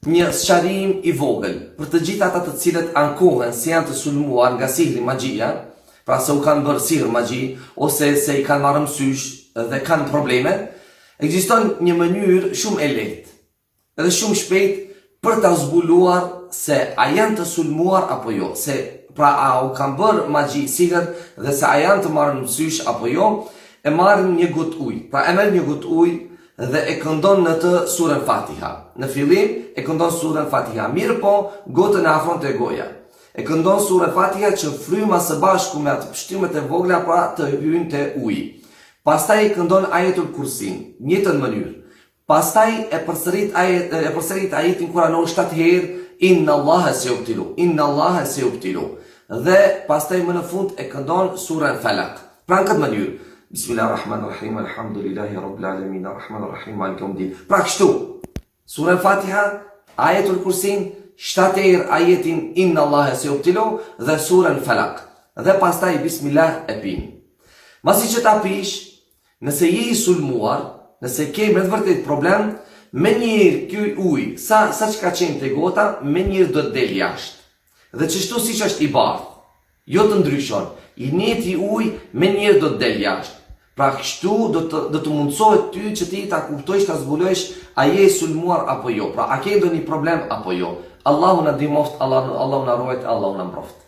një sqarim i vogël për të gjithë ata të cilët ankohen se janë të sulmuar nga sihri magjia, pra se u kanë bërë sihr magji ose se i kanë marrë mësysh dhe kanë probleme. Ekziston një mënyrë shumë e lehtë edhe shumë shpejt për ta zbuluar se a janë të sulmuar apo jo, se pra a u kanë bërë magji sihr dhe se a janë të marrë mësysh apo jo. E marrin një gotë ujë, pra e merr një gotë ujë dhe e këndon në të surën Fatiha. Në fillim e këndon surën Fatiha, mirë po gotën e afron te goja. E këndon surën Fatiha që fryma së bashku me atë pështymet e vogla pra të hyjnë te uji. Pastaj e këndon ajetul kursin, në njëjtën mënyrë. Pastaj e përsërit ajetin kuranor 7 herë, inna Allaha sayubtilu, inna Allaha sayubtilu. Dhe pastaj më në fund e këndon surën Falaq. Pra në këtë mënyrë. Bismillahirrahmanirrahim, alhamdulillahi rabbil alamin, arrahmanirrahim, maliki yawmiddin. Pra kështu, surën Fatiha, ajetul kursin, 7 herë ajetin inna Allaha sayubtilu dhe surën Falaq. Dhe pastaj bismillah e pin. Masi që ta pish, nëse je i sulmuar, nëse ke me të vërtet problem, me njërë kjo ujë, sa që ka qenë të gota, me njërë do të del jashtë. Dhe qështu si që është i bardhë, jo të ndryshon, i njëti ujë, me njërë do të del jashtë. Pra kështu do të mundësohet ty që ti ta kuptojsh, ta zbulojsh a je sulmuar apo jo. Pra a ke ndonjë problem apo jo. Allahu na ndihmoft, Allahu na ruajt, Allahu na mbrojt.